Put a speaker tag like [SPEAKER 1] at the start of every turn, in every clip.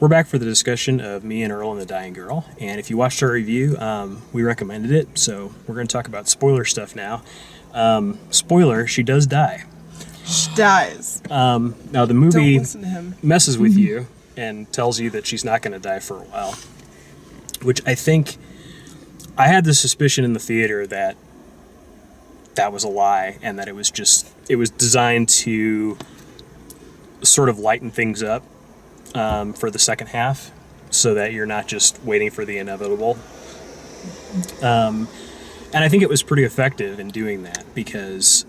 [SPEAKER 1] We're back for the discussion of Me and Earl and the Dying Girl, and if you watched our review, we recommended it, so we're going to talk about spoiler stuff now. Spoiler, she does die.
[SPEAKER 2] She dies.
[SPEAKER 1] Now, the movie
[SPEAKER 2] Don't listen to him.
[SPEAKER 1] messes with you and tells you that she's not going to die for a while, which I think... I had the suspicion in the theater that that was a lie, and that it was designed to sort of lighten things up for the second half, so that you're not just waiting for the inevitable. And I think it was pretty effective in doing that, because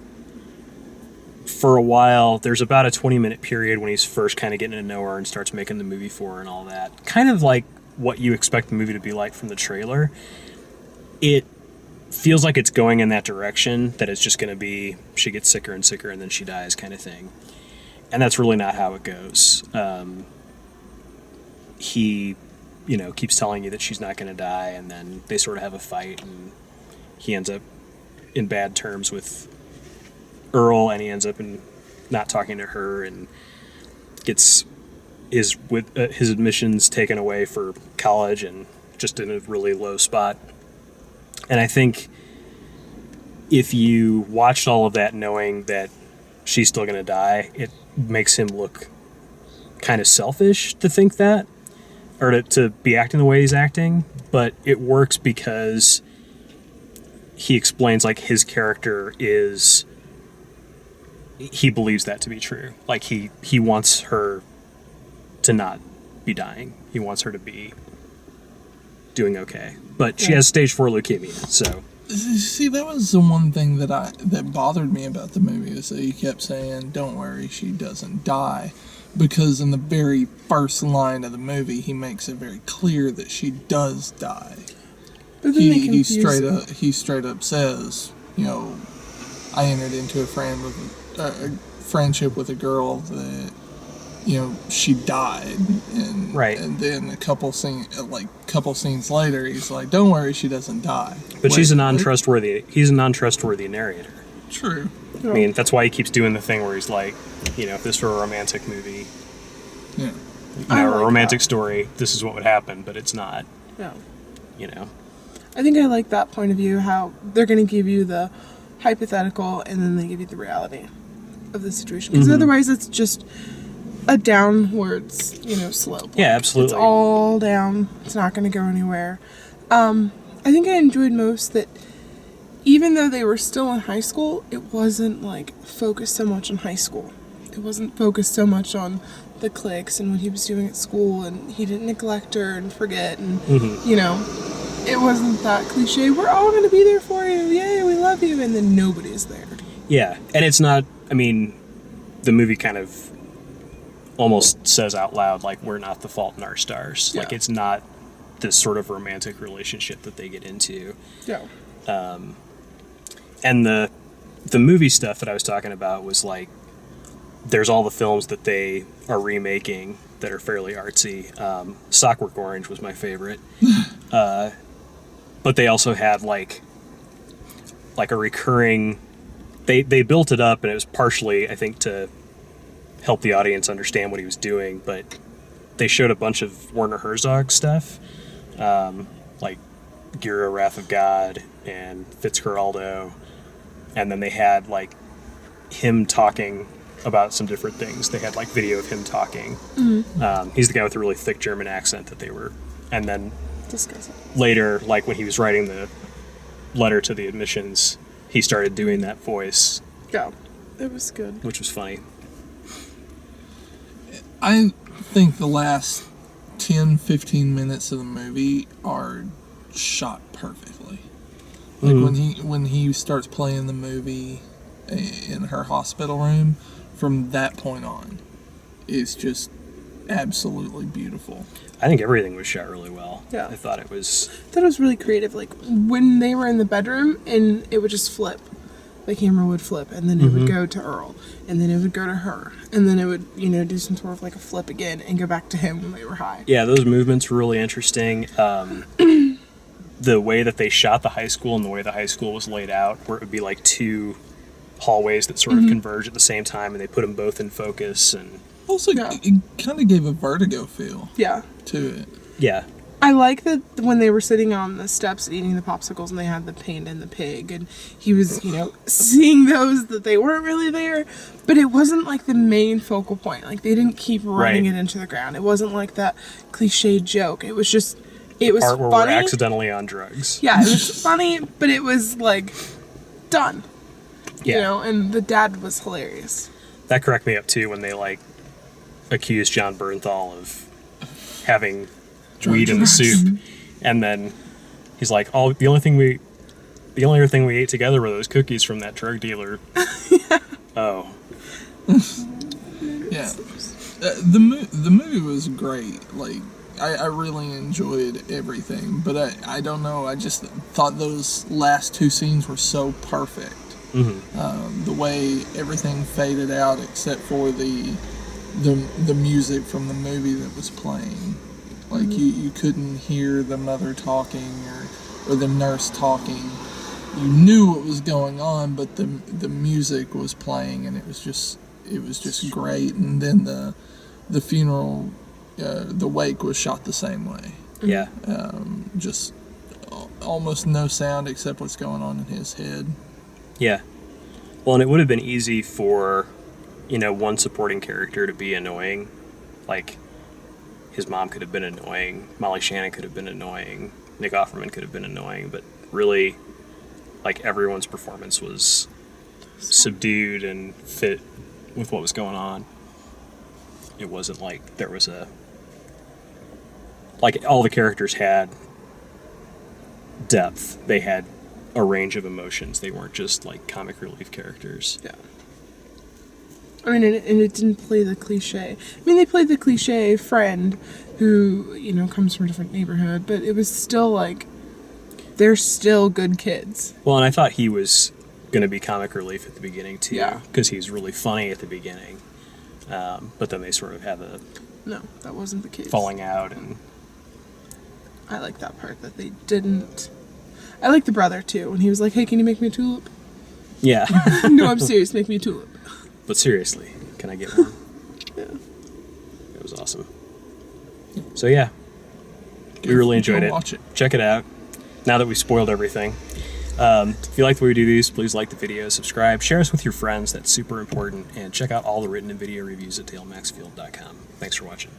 [SPEAKER 1] for a while, there's about a 20-minute period when he's first kind of getting to know her and starts making the movie for her and all that. Kind of like what you expect the movie to be like from the trailer. It feels like it's going in that direction, that it's just going to be she gets sicker and sicker and then she dies kind of thing. And that's really not how it goes. He, keeps telling you that she's not going to die, and then they sort of have a fight, and he ends up in bad terms with Earl, and he ends up not talking to her, and gets his admissions taken away for college, and just in a really low spot. And I think if you watched all of that knowing that she's still going to die, it makes him look kind of selfish to think that, or to be acting the way he's acting. But it works because he explains, like, his character he believes that to be true. Like, he wants her to not be dying. He wants her to be doing okay. But she has stage 4 leukemia, so...
[SPEAKER 3] See, that was the one thing that bothered me about the movie, is that he kept saying, "Don't worry, she doesn't die." Because in the very first line of the movie, he makes it very clear that she does die.
[SPEAKER 2] But then
[SPEAKER 3] He straight up says, I entered into a friendship with a girl that, she died, and
[SPEAKER 1] right.
[SPEAKER 3] And then a couple scenes later, he's like, "Don't worry, she doesn't die."
[SPEAKER 1] But he's a non-trustworthy narrator.
[SPEAKER 3] True.
[SPEAKER 1] I mean, that's why he keeps doing the thing where he's like, if this were a romantic movie,
[SPEAKER 3] Yeah.
[SPEAKER 1] or a romantic story, this is what would happen, but it's not.
[SPEAKER 2] Yeah.
[SPEAKER 1] I
[SPEAKER 2] think I like that point of view, how they're going to give you the hypothetical and then they give you the reality of the situation. Because otherwise it's just a downwards, slope.
[SPEAKER 1] Yeah, absolutely.
[SPEAKER 2] It's all down. It's not going to go anywhere. I think I enjoyed most that even though they were still in high school, it wasn't, focused so much on high school. It wasn't focused so much on the cliques and what he was doing at school, and he didn't neglect her and forget, and, it wasn't that cliche, we're all going to be there for you, yay, we love you, and then nobody's there.
[SPEAKER 1] Yeah, and it's not, the movie kind of almost says out loud, we're not the fault in our stars.
[SPEAKER 2] Yeah.
[SPEAKER 1] It's not this sort of romantic relationship that they get into.
[SPEAKER 2] Yeah.
[SPEAKER 1] And the movie stuff that I was talking about was there's all the films that they are remaking that are fairly artsy. Sockwork Orange was my favorite. But they also had a recurring, they built it up, and it was partially, I think, to help the audience understand what he was doing, but they showed a bunch of Werner Herzog stuff, like Gira, Wrath of God, and Fitzcarraldo, and then they had him talking about some different things. They had video of him talking. Mm-hmm. He's the guy with the really thick German accent that they were, and then later, when he was writing the letter to the admissions, he started doing that voice.
[SPEAKER 2] Yeah, it was good.
[SPEAKER 1] Which was funny.
[SPEAKER 3] I think the last 10-15 minutes of the movie are shot perfectly. When he starts playing the movie in her hospital room, from that point on, it's just absolutely beautiful.
[SPEAKER 1] I think everything was shot really well.
[SPEAKER 2] Yeah.
[SPEAKER 1] I thought it was really
[SPEAKER 2] creative. When they were in the bedroom and it would just flip. The camera would flip, and then it would go to Earl, and then it would go to her, and then it would, do some sort of a flip again and go back to him when they were high.
[SPEAKER 1] Yeah, those movements were really interesting. The way that they shot the high school and the way the high school was laid out, where it would be two hallways that sort of converge at the same time, and they put them both in focus, and
[SPEAKER 3] Also,
[SPEAKER 2] Yeah.
[SPEAKER 3] it kind of gave a Vertigo feel
[SPEAKER 2] Yeah.
[SPEAKER 3] to it.
[SPEAKER 1] Yeah.
[SPEAKER 2] I like that when they were sitting on the steps eating the popsicles and they had the paint and the pig and he was, seeing those that they weren't really there, but it wasn't like the main focal point. Like they didn't keep running
[SPEAKER 1] Right.
[SPEAKER 2] it into the ground. It wasn't like that cliche joke. It was just, it was
[SPEAKER 1] Part where
[SPEAKER 2] funny.
[SPEAKER 1] we're accidentally on drugs.
[SPEAKER 2] Yeah, it was funny, but it was like done.
[SPEAKER 1] Yeah.
[SPEAKER 2] And the dad was hilarious.
[SPEAKER 1] That cracked me up too when they like accused John Bernthal of having weed in the soup, and then he's like, "Oh, the only other thing we ate together were those cookies from that drug dealer." Oh,
[SPEAKER 3] Yeah. The movie was great. Like, I really enjoyed everything, but I don't know. I just thought those last two scenes were so perfect. The way everything faded out, except for the music from the movie that was playing. Like you couldn't hear the mother talking or the nurse talking. You knew what was going on, but the music was playing, and it was just great. And then the funeral, the wake was shot the same way.
[SPEAKER 1] yeah.
[SPEAKER 3] Just almost no sound except what's going on in his head.
[SPEAKER 1] Yeah. Well, and it would have been easy for, one supporting character to be annoying. Like, his mom could have been annoying. Molly Shannon could have been annoying. Nick Offerman could have been annoying. But really, like, everyone's performance was subdued and fit with what was going on. It wasn't like there was like, all the characters had depth. They had a range of emotions. They weren't just like comic relief characters.
[SPEAKER 2] Yeah. I mean, and it didn't play the cliche. I mean, they played the cliche friend who, comes from a different neighborhood, but it was still like, they're still good kids.
[SPEAKER 1] Well, and I thought he was going to be comic relief at the beginning too,
[SPEAKER 2] Yeah.
[SPEAKER 1] because he's really funny at the beginning. But then they sort of have a
[SPEAKER 2] No, that wasn't the case.
[SPEAKER 1] falling out, and
[SPEAKER 2] I like that part that they didn't. I like the brother too, when he was like, "Hey, can you make me a tulip?"
[SPEAKER 1] yeah.
[SPEAKER 2] No, I'm serious. Make me a tulip.
[SPEAKER 1] But seriously, can I get one?
[SPEAKER 2] Yeah.
[SPEAKER 1] It was awesome. So yeah, we really enjoyed
[SPEAKER 3] Go
[SPEAKER 1] it.
[SPEAKER 3] watch it.
[SPEAKER 1] Check it out. Now that we've spoiled everything. If you like the way we do these, please like the video, subscribe, share us with your friends. That's super important. And check out all the written and video reviews at talemaxfield.com. Thanks for watching.